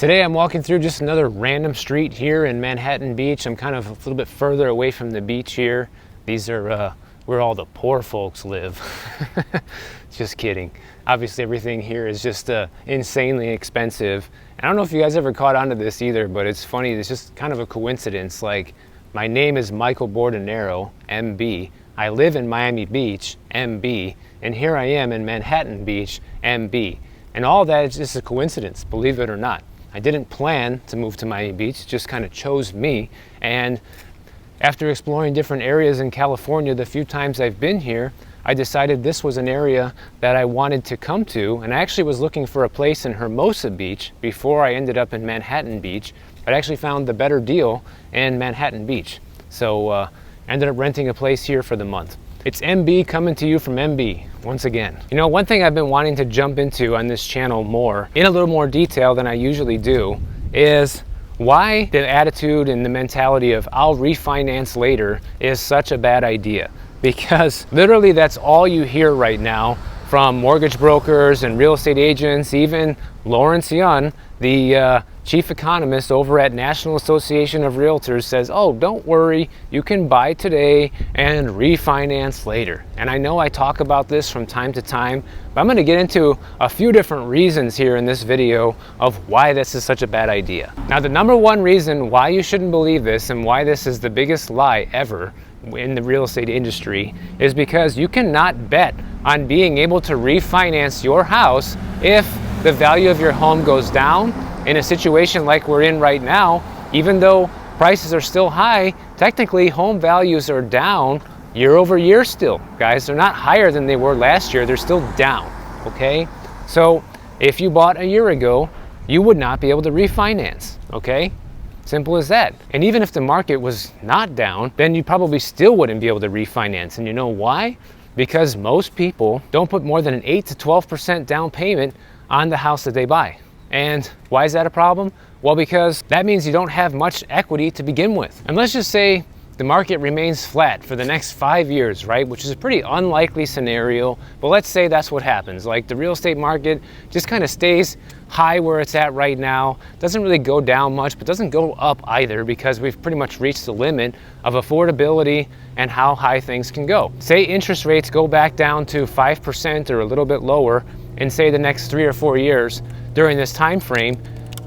Today I'm walking through just another random street here in Manhattan Beach. I'm kind of a little bit further away from the beach here. These are where all the poor folks live. Just kidding. Obviously everything here is just insanely expensive. And I don't know if you guys ever caught on to this either, but it's funny, it's just kind of a coincidence. Like, my name is Michael Bordenero, MB. I live in Miami Beach, MB. And here I am in Manhattan Beach, MB. And all that is just a coincidence, believe it or not. I didn't plan to move to Miami Beach, it just kind of chose me. And after exploring different areas in California the few times I've been here, I decided this was an area that I wanted to come to. And I actually was looking for a place in Hermosa Beach before I ended up in Manhattan Beach. But I actually found the better deal in Manhattan Beach. So I ended up renting a place here for the month. It's MB coming to you from MB once again. You know, one thing I've been wanting to jump into on this channel more, in a little more detail than I usually do, is why the attitude and the mentality of I'll refinance later is such a bad idea. Because literally that's all you hear right now from mortgage brokers and real estate agents. Even Lawrence Yun, the chief economist over at National Association of Realtors, says, oh, don't worry, you can buy today and refinance later. And I know I talk about this from time to time, but I'm going to get into a few different reasons here in this video of why this is such a bad idea. Now, the number one reason why you shouldn't believe this and why this is the biggest lie ever in the real estate industry is because you cannot bet on being able to refinance your house if the value of your home goes down. In a situation like we're in right now, even though prices are still high, technically home values are down year over year still. Guys, they're not higher than they were last year, they're still down, okay? So if you bought a year ago, you would not be able to refinance, okay? Simple as that. And even if the market was not down, then you probably still wouldn't be able to refinance. And you know why? Because most people don't put more than an 8 to 12% down payment on the house that they buy. And why is that a problem? Well, because that means you don't have much equity to begin with. And let's just say the market remains flat for the next 5 years, right? Which is a pretty unlikely scenario, but let's say that's what happens. Like, the real estate market just kind of stays high where it's at right now. Doesn't really go down much, but doesn't go up either, because we've pretty much reached the limit of affordability and how high things can go. Say interest rates go back down to 5% or a little bit lower in, say, the next 3 or 4 years. During this time frame,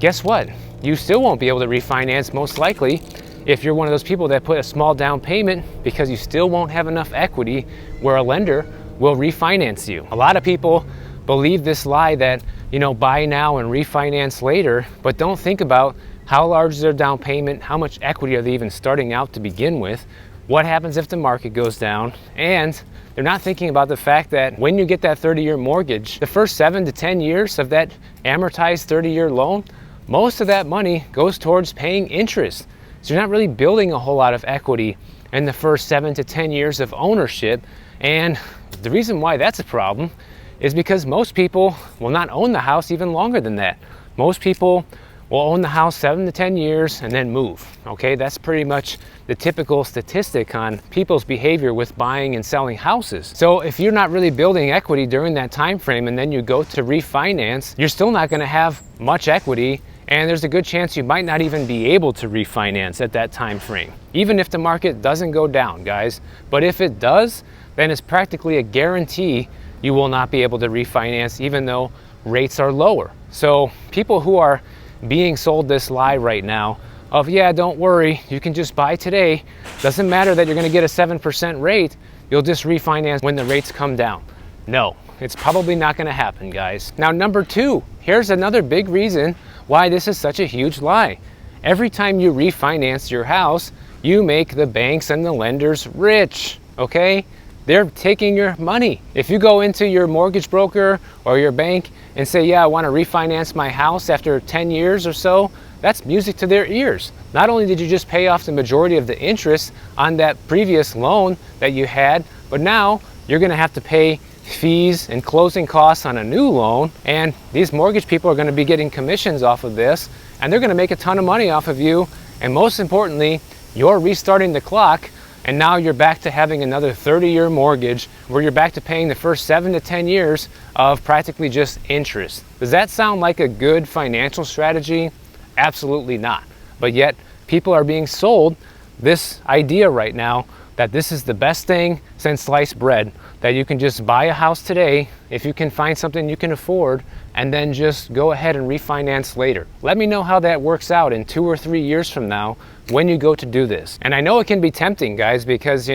guess what? You still won't be able to refinance, most likely, if you're one of those people that put a small down payment, because you still won't have enough equity where a lender will refinance you. A lot of people believe this lie that, you know, buy now and refinance later, but don't think about how large is their down payment, how much equity are they even starting out to begin with, what happens if the market goes down, and they're not thinking about the fact that when you get that 30-year mortgage, the first 7 to 10 years of that amortized 30-year loan, most of that money goes towards paying interest. So you're not really building a whole lot of equity in the first 7 to 10 years of ownership. And the reason why that's a problem is because most people will not own the house even longer than that. Most people will own the house 7 to 10 years and then move. Okay, that's pretty much the typical statistic on people's behavior with buying and selling houses. So if you're not really building equity during that time frame and then you go to refinance, you're still not going to have much equity, and there's a good chance you might not even be able to refinance at that time frame, even if the market doesn't go down, guys. But if it does, then it's practically a guarantee you will not be able to refinance, even though rates are lower. So people who are being sold this lie right now of, yeah, don't worry, you can just buy today, doesn't matter that you're going to get a 7% rate, you'll just refinance when the rates come down. No, it's probably not going to happen, guys. Now, number two, here's another big reason why this is such a huge lie. Every time you refinance your house, you make the banks and the lenders rich, okay? They're taking your money. If you go into your mortgage broker or your bank and say, yeah, I want to refinance my house after 10 years or so, that's music to their ears. Not only did you just pay off the majority of the interest on that previous loan that you had, but now you're going to have to pay fees and closing costs on a new loan. And these mortgage people are going to be getting commissions off of this, and they're going to make a ton of money off of you. And most importantly, you're restarting the clock, and now you're back to having another 30-year mortgage where you're back to paying the first 7 to 10 years of practically just interest. Does that sound like a good financial strategy? Absolutely not. But yet people are being sold this idea right now that this is the best thing since sliced bread, that you can just buy a house today if you can find something you can afford and then just go ahead and refinance later. Let me know how that works out in 2 or 3 years from now when you go to do this. And I know it can be tempting, guys, because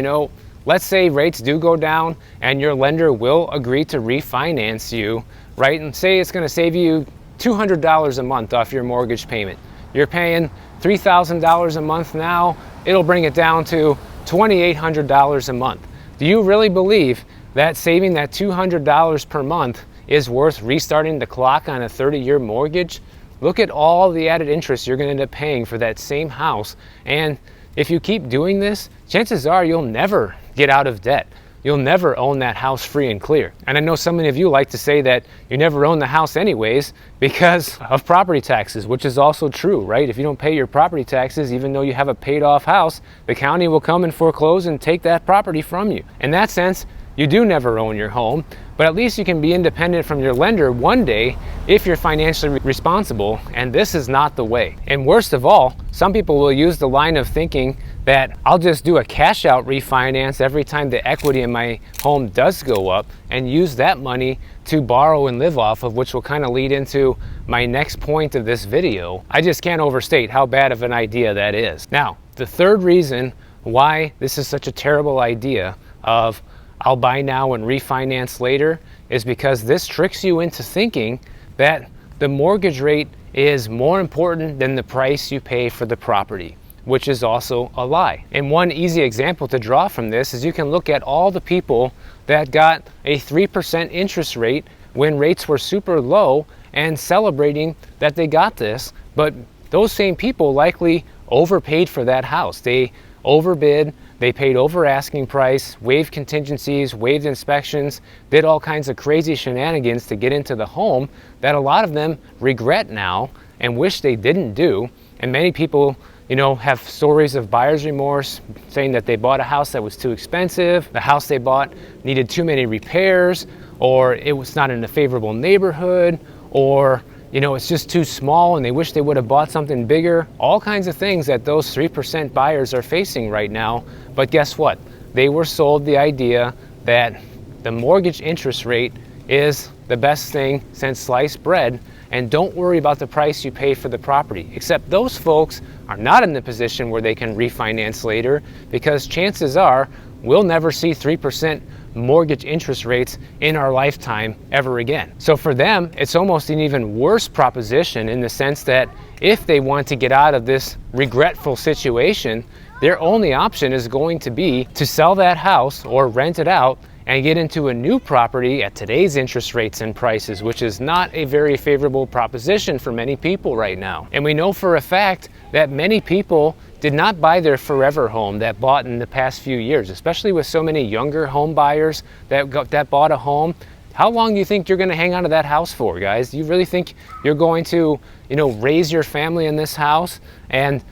let's say rates do go down and your lender will agree to refinance you, right? And say it's going to save you $200 a month off your mortgage payment. You're paying $3,000 a month now. It'll bring it down to $2,800 a month. Do you really believe that saving that $200 per month is worth restarting the clock on a 30-year mortgage? Look at all the added interest you're going to end up paying for that same house. And if you keep doing this, chances are you'll never get out of debt. You'll never own that house free and clear. And I know so many of you like to say that you never own the house anyways because of property taxes, which is also true, right? If you don't pay your property taxes, even though you have a paid off house, the county will come and foreclose and take that property from you. In that sense, you do never own your home, but at least you can be independent from your lender one day if you're financially responsible, and this is not the way. And worst of all, some people will use the line of thinking that I'll just do a cash out refinance every time the equity in my home does go up and use that money to borrow and live off of, which will kind of lead into my next point of this video. I just can't overstate how bad of an idea that is. Now, the third reason why this is such a terrible idea of I'll buy now and refinance later is because this tricks you into thinking that the mortgage rate is more important than the price you pay for the property, which is also a lie. And one easy example to draw from this is you can look at all the people that got a 3% interest rate when rates were super low and celebrating that they got this, but those same people likely overpaid for that house. They overbid, they paid over asking price, waived contingencies, waived inspections, did all kinds of crazy shenanigans to get into the home that a lot of them regret now and wish they didn't do. And many people, have stories of buyer's remorse, saying that they bought a house that was too expensive, the house they bought needed too many repairs, or it was not in a favorable neighborhood, or it's just too small and they wish they would have bought something bigger. All kinds of things that those 3% buyers are facing right now. But guess what? They were sold the idea that the mortgage interest rate is the best thing since sliced bread, and don't worry about the price you pay for the property. Except those folks are not in the position where they can refinance later, because chances are we'll never see 3% mortgage interest rates in our lifetime ever again. So for them, it's almost an even worse proposition in the sense that if they want to get out of this regretful situation, their only option is going to be to sell that house or rent it out and get into a new property at today's interest rates and prices, which is not a very favorable proposition for many people right now. And we know for a fact that many people did not buy their forever home that bought in the past few years, especially with so many younger home buyers that bought a home. How long do you think you're going to hang on to that house for, guys? Do you really think you're going to, raise your family in this house and,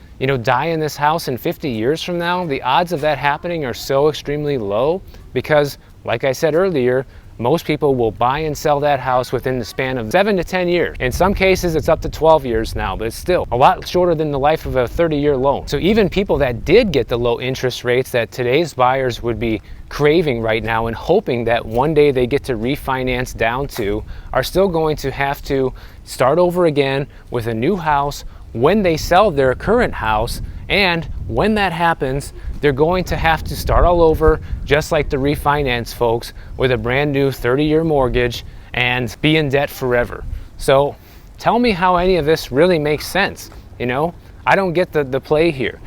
die in this house in 50 years from now? The odds of that happening are so extremely low because, like I said earlier, most people will buy and sell that house within the span of 7 to 10 years. In some cases, it's up to 12 years now, but it's still a lot shorter than the life of a 30-year loan. So even people that did get the low interest rates that today's buyers would be craving right now and hoping that one day they get to refinance down to are still going to have to start over again with a new house when they sell their current house. And when that happens, they're going to have to start all over, just like the refinance folks, with a brand new 30-year mortgage and be in debt forever. So tell me how any of this really makes sense. I don't get the play here.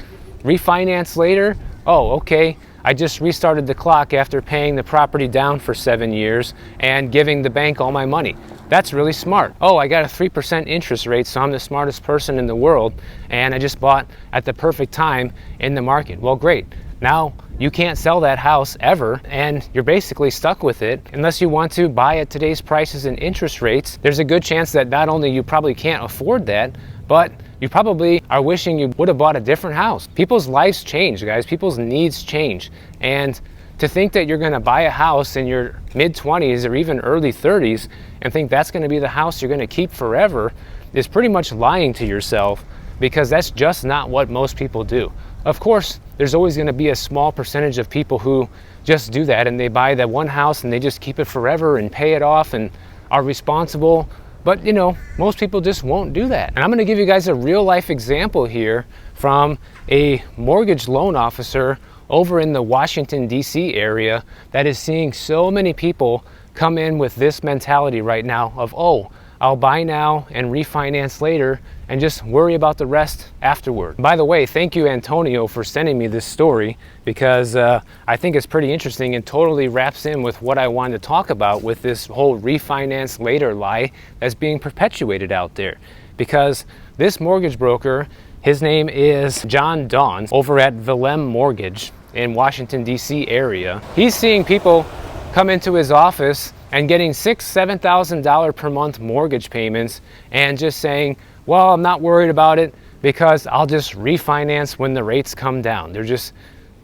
Refinance later? Oh, okay. I just restarted the clock after paying the property down for 7 years and giving the bank all my money. That's really smart. Oh, I got a 3% interest rate, so I'm the smartest person in the world, and I just bought at the perfect time in the market. Well, great. Now you can't sell that house ever, and you're basically stuck with it unless you want to buy at today's prices and interest rates. There's a good chance that not only you probably can't afford that, but you probably are wishing you would have bought a different house. People's lives change, guys. People's needs change. And to think that you're going to buy a house in your mid-20s or even early 30s and think that's going to be the house you're going to keep forever, is pretty much lying to yourself, because that's just not what most people do. Of course, there's always going to be a small percentage of people who just do that and they buy that one house and they just keep it forever and pay it off and are responsible. But you know, most people just won't do that. And I'm going to give you guys a real life example here from a mortgage loan officer over in the Washington, D.C. area that is seeing so many people come in with this mentality right now of, oh, I'll buy now and refinance later and just worry about the rest afterward. By the way, thank you, Antonio, for sending me this story, because I think it's pretty interesting and totally wraps in with what I wanted to talk about with this whole refinance later lie that's being perpetuated out there. Because this mortgage broker, his name is John Dawn over at Willem Mortgage in Washington, D.C. area. He's seeing people come into his office and getting $6,000–$7,000 per month mortgage payments and just saying, well, I'm not worried about it because I'll just refinance when the rates come down. They're just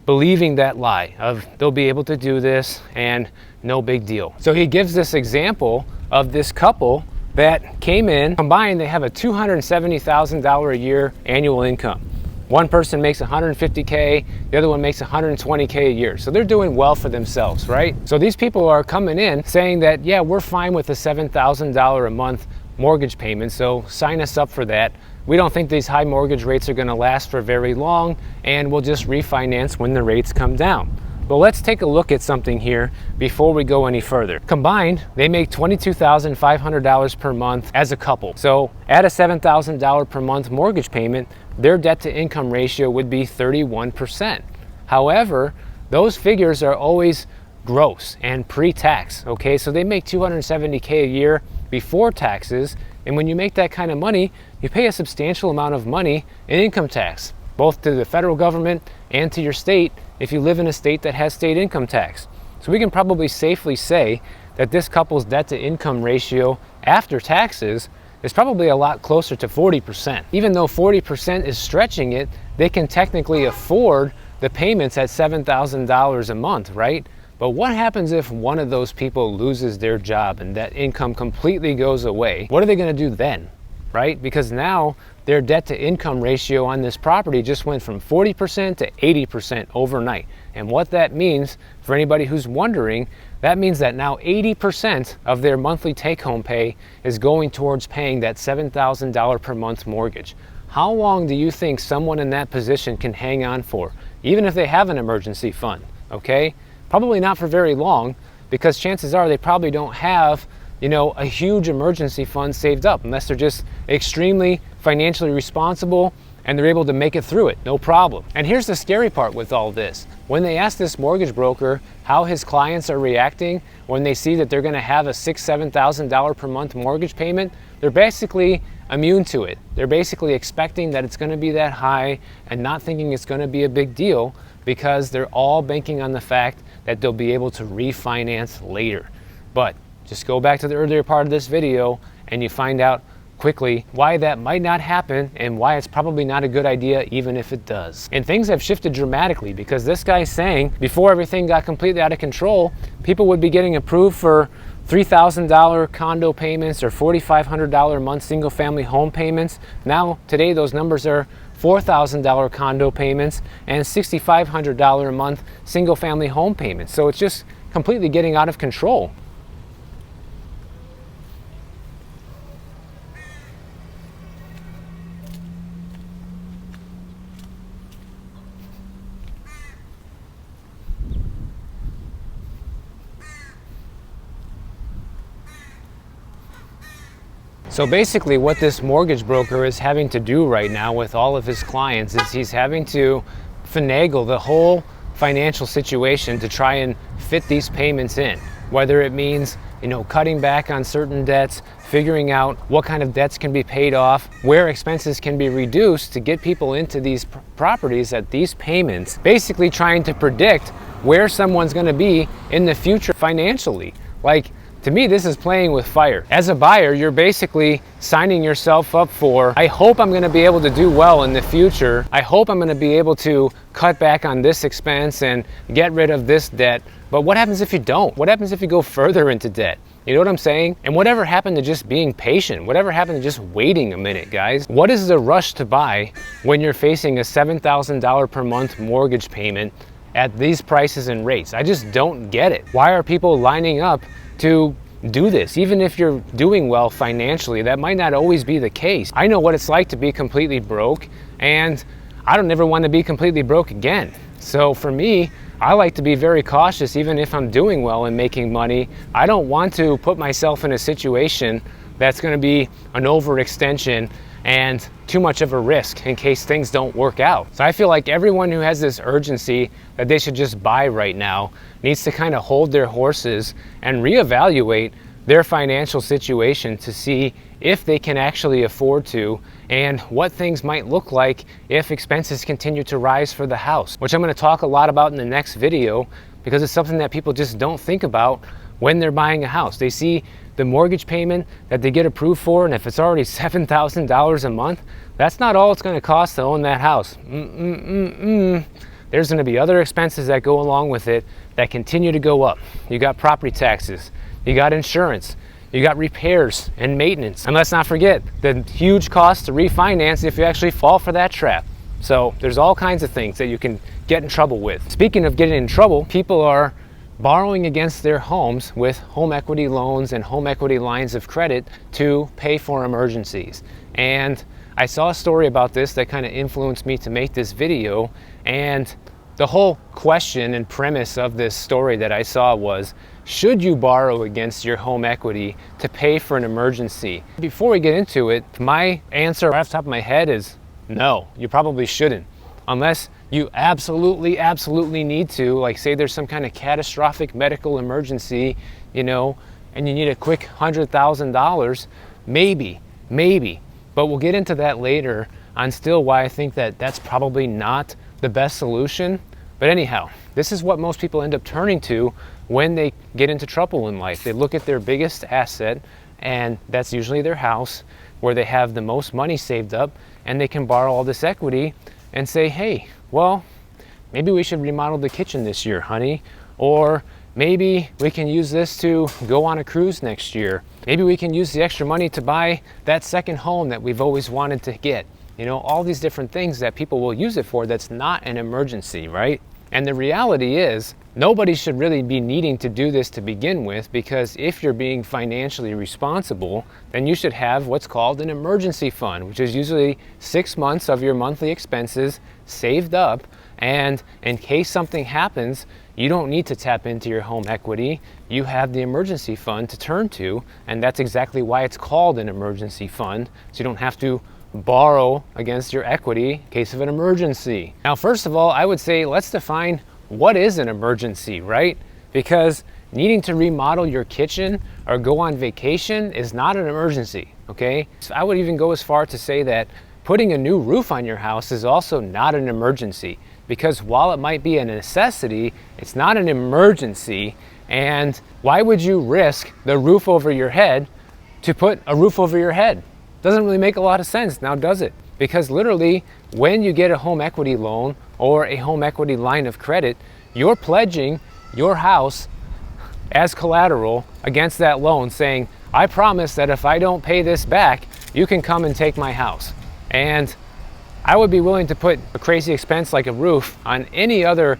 believing that lie of they'll be able to do this and no big deal. So he gives this example of this couple that came in, combined they have a $270,000 a year annual income. One person makes $150K, the other one makes $120K a year. So they're doing well for themselves, right? So these people are coming in saying that, yeah, we're fine with a $7,000 a month mortgage payment, so sign us up for that. We don't think these high mortgage rates are gonna last for very long, and we'll just refinance when the rates come down. But let's take a look at something here before we go any further. Combined, they make $22,500 per month as a couple. So at a $7,000 per month mortgage payment, their debt to income ratio would be 31%. However, those figures are always gross and pre-tax, okay? So they make $270K a year before taxes, and when you make that kind of money, you pay a substantial amount of money in income tax, both to the federal government and to your state if you live in a state that has state income tax. So we can probably safely say that this couple's debt to income ratio after taxes is probably a lot closer to 40%. Even though 40% is stretching it, they can technically afford the payments at $7,000 a month, right? But what happens if one of those people loses their job and that income completely goes away? What are they going to do then, right? Because now their debt to income ratio on this property just went from 40% to 80% overnight. And what that means, for anybody who's wondering, that means that now 80% of their monthly take-home pay is going towards paying that $7,000 per month mortgage. How long do you think someone in that position can hang on for, even if they have an emergency fund, okay? Probably not for very long, because chances are they probably don't have, you know, a huge emergency fund saved up, unless they're just extremely financially responsible and they're able to make it through it, no problem. And here's the scary part with all this. When they ask this mortgage broker how his clients are reacting when they see that they're gonna have a $6,000–$7,000 per month mortgage payment, they're basically immune to it. They're basically expecting that it's gonna be that high and not thinking it's gonna be a big deal, because they're all banking on the fact that they'll be able to refinance later. But just go back to the earlier part of this video and you find out quickly why that might not happen and why it's probably not a good idea even if it does. And things have shifted dramatically, because this guy's saying before everything got completely out of control, people would be getting approved for $3,000 condo payments or $4,500 a month single family home payments. Now today those numbers are $4,000 condo payments and $6,500 a month single family home payments. So it's just completely getting out of control. So basically what this mortgage broker is having to do right now with all of his clients is he's having to finagle the whole financial situation to try and fit these payments in. Whether it means, you know, cutting back on certain debts, figuring out what kind of debts can be paid off, where expenses can be reduced to get people into these properties at these payments, basically trying to predict where someone's going to be in the future financially. Like, to me, this is playing with fire. As a buyer, you're basically signing yourself up for, I hope I'm gonna be able to do well in the future. I hope I'm gonna be able to cut back on this expense and get rid of this debt. But what happens if you don't? What happens if you go further into debt? You know what I'm saying? And whatever happened to just being patient? Whatever happened to just waiting a minute, guys? What is the rush to buy when you're facing a $7,000 per month mortgage payment at these prices and rates? I just don't get it. Why are people lining up to do this? Even if you're doing well financially, that might not always be the case. I know what it's like to be completely broke, and I don't ever want to be completely broke again. So for me, I like to be very cautious even if I'm doing well and making money. I don't want to put myself in a situation that's going to be an overextension and too much of a risk in case things don't work out. So I feel like everyone who has this urgency that they should just buy right now needs to kind of hold their horses and reevaluate their financial situation to see if they can actually afford to, and what things might look like if expenses continue to rise for the house, which I'm going to talk a lot about in the next video, because it's something that people just don't think about when they're buying a house. They see the mortgage payment that they get approved for, and if it's already $7,000 a month, that's not all it's going to cost to own that house. There's going to be other expenses that go along with it that continue to go up. You got property taxes, you got insurance, you got repairs and maintenance. And let's not forget the huge cost to refinance if you actually fall for that trap. So there's all kinds of things that you can get in trouble with. Speaking of getting in trouble, people are borrowing against their homes with home equity loans and home equity lines of credit to pay for emergencies. And I saw a story about this that kind of influenced me to make this video, and the whole question and premise of this story that I saw was, should you borrow against your home equity to pay for an emergency? Before we get into it, my answer right off the top of my head is no, you probably shouldn't. Unless you absolutely need to, like say there's some kind of catastrophic medical emergency, you know, and you need a quick $100,000, maybe. But we'll get into that later on still why I think that that's probably not the best solution. But anyhow, this is what most people end up turning to when they get into trouble in life. They look at their biggest asset, and that's usually their house, where they have the most money saved up, and they can borrow all this equity and say, hey, well, maybe we should remodel the kitchen this year, honey. Or maybe we can use this to go on a cruise next year. Maybe we can use the extra money to buy that second home that we've always wanted to get. You know, all these different things that people will use it for that's not an emergency, right? And the reality is, nobody should really be needing to do this to begin with, because if you're being financially responsible, then you should have what's called an emergency fund, which is usually 6 months of your monthly expenses saved up. And in case something happens, you don't need to tap into your home equity. You have the emergency fund to turn to, and that's exactly why it's called an emergency fund. So you don't have to borrow against your equity in case of an emergency. Now, first of all, I would say let's define what is an emergency, right? Because needing to remodel your kitchen or go on vacation is not an emergency, okay? So I would even go as far to say that putting a new roof on your house is also not an emergency, because while it might be a necessity, it's not an emergency. And why would you risk the roof over your head to put a roof over your head? Doesn't really make a lot of sense, now does it? Because literally, when you get a home equity loan or a home equity line of credit, you're pledging your house as collateral against that loan, saying, I promise that if I don't pay this back, you can come and take my house. And I would be willing to put a crazy expense like a roof on any other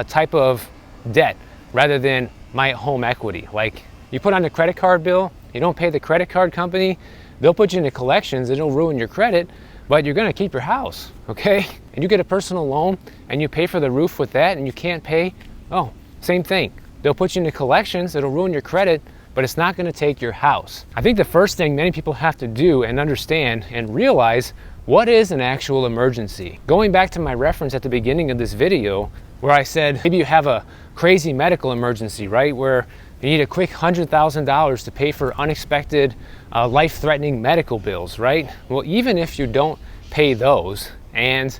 type of debt rather than my home equity. Like, you put on a credit card bill, you don't pay the credit card company, they'll put you into collections, it'll ruin your credit, but you're gonna keep your house, okay? And you get a personal loan and you pay for the roof with that and you can't pay, oh, same thing. They'll put you into collections, it'll ruin your credit, but it's not gonna take your house. I think the first thing many people have to do and understand and realize, what is an actual emergency? Going back to my reference at the beginning of this video, where I said maybe you have a crazy medical emergency, right? Where you need a quick $100,000 to pay for unexpected life-threatening medical bills, right? Well, even if you don't pay those and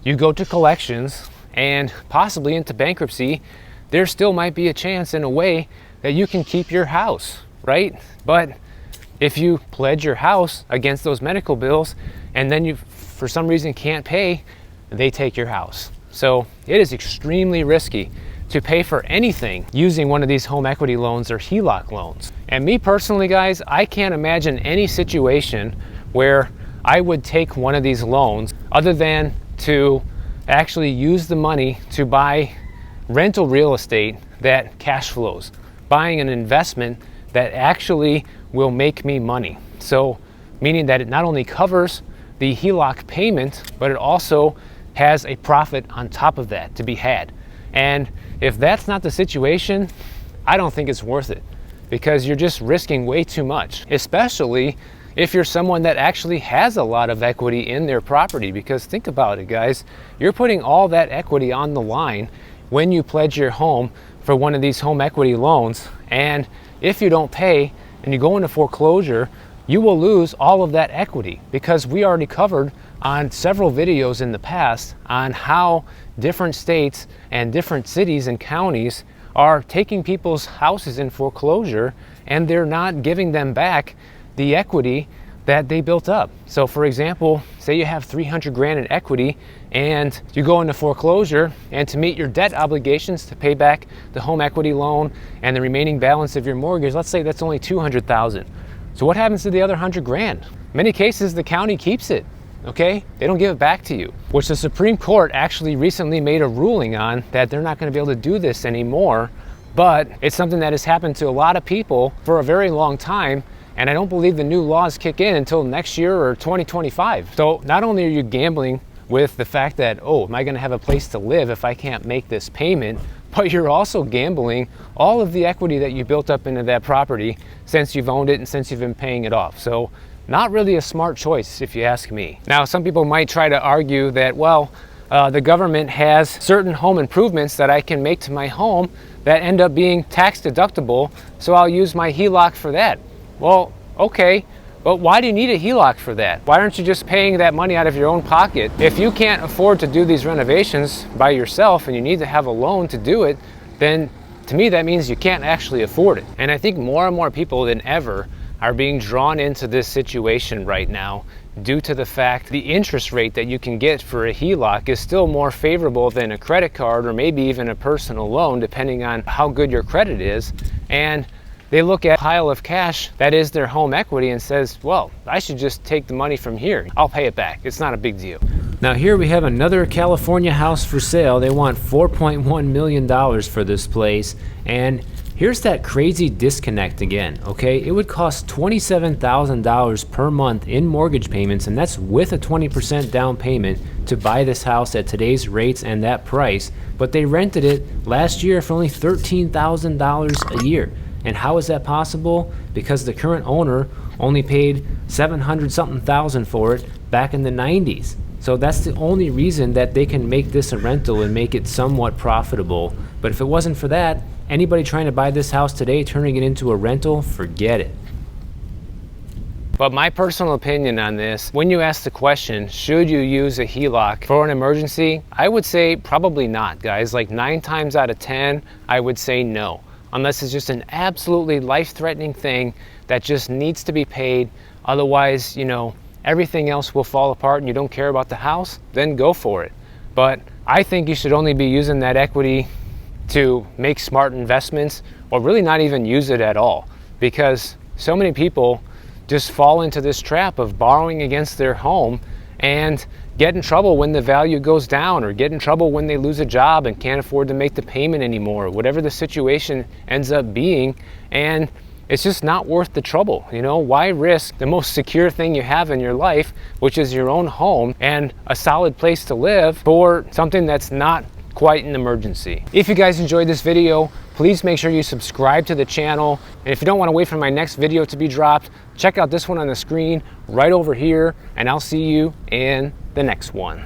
you go to collections and possibly into bankruptcy, there still might be a chance in a way that you can keep your house, right? But if you pledge your house against those medical bills and then you for some reason can't pay, they take your house. So it is extremely risky to pay for anything using one of these home equity loans or HELOC loans. And me personally, guys, I can't imagine any situation where I would take one of these loans other than to actually use the money to buy rental real estate that cash flows, buying an investment that actually will make me money. So meaning that it not only covers the HELOC payment, but it also has a profit on top of that to be had. And if that's not the situation, I don't think it's worth it, because you're just risking way too much, especially if you're someone that actually has a lot of equity in their property. Because think about it, guys, you're putting all that equity on the line when you pledge your home for one of these home equity loans. And if you don't pay and you go into foreclosure, you will lose all of that equity, because we already covered on several videos in the past on how different states and different cities and counties are taking people's houses in foreclosure, and they're not giving them back the equity that they built up. So for example, say you have 300 grand in equity and you go into foreclosure, and to meet your debt obligations to pay back the home equity loan and the remaining balance of your mortgage, let's say that's only 200,000. So what happens to the other 100 grand? Many cases the county keeps it, okay? They don't give it back to you, which the Supreme Court actually recently made a ruling on, that they're not gonna be able to do this anymore. But it's something that has happened to a lot of people for a very long time, and I don't believe the new laws kick in until next year or 2025. So not only are you gambling with the fact that, oh, am I gonna have a place to live if I can't make this payment, but you're also gambling all of the equity that you built up into that property since you've owned it and since you've been paying it off. So not really a smart choice, if you ask me. Now, some people might try to argue that, well, the government has certain home improvements that I can make to my home that end up being tax deductible, so I'll use my HELOC for that. Well, okay, but why do you need a HELOC for that? Why aren't you just paying that money out of your own pocket? If you can't afford to do these renovations by yourself and you need to have a loan to do it, then to me that means you can't actually afford it. And I think more and more people than ever are being drawn into this situation right now due to the fact the interest rate that you can get for a HELOC is still more favorable than a credit card or maybe even a personal loan, depending on how good your credit is. And they look at a pile of cash that is their home equity and says, well, I should just take the money from here. I'll pay it back. It's not a big deal. Now here we have another California house for sale. They want $4.1 million for this place. And here's that crazy disconnect again, okay? It would cost $27,000 per month in mortgage payments, and that's with a 20% down payment, to buy this house at today's rates and that price. But they rented it last year for only $13,000 a year. And how is that possible? Because the current owner only paid $700 something thousand for it back in the 90s. So that's the only reason that they can make this a rental and make it somewhat profitable. But if it wasn't for that, anybody trying to buy this house today, turning it into a rental, forget it. But my personal opinion on this, when you ask the question, should you use a HELOC for an emergency? I would say probably not, guys. Like 9 times out of 10, I would say no. Unless it's just an absolutely life-threatening thing that just needs to be paid. Otherwise, you know, everything else will fall apart and you don't care about the house, then go for it. But I think you should only be using that equity to make smart investments, or really not even use it at all, because so many people just fall into this trap of borrowing against their home and get in trouble when the value goes down, or get in trouble when they lose a job and can't afford to make the payment anymore, whatever the situation ends up being. And it's just not worth the trouble. You know, why risk the most secure thing you have in your life, which is your own home and a solid place to live, for something that's not quite an emergency? If you guys enjoyed this video, please make sure you subscribe to the channel. And if you don't want to wait for my next video to be dropped, check out this one on the screen right over here, and I'll see you in the next one.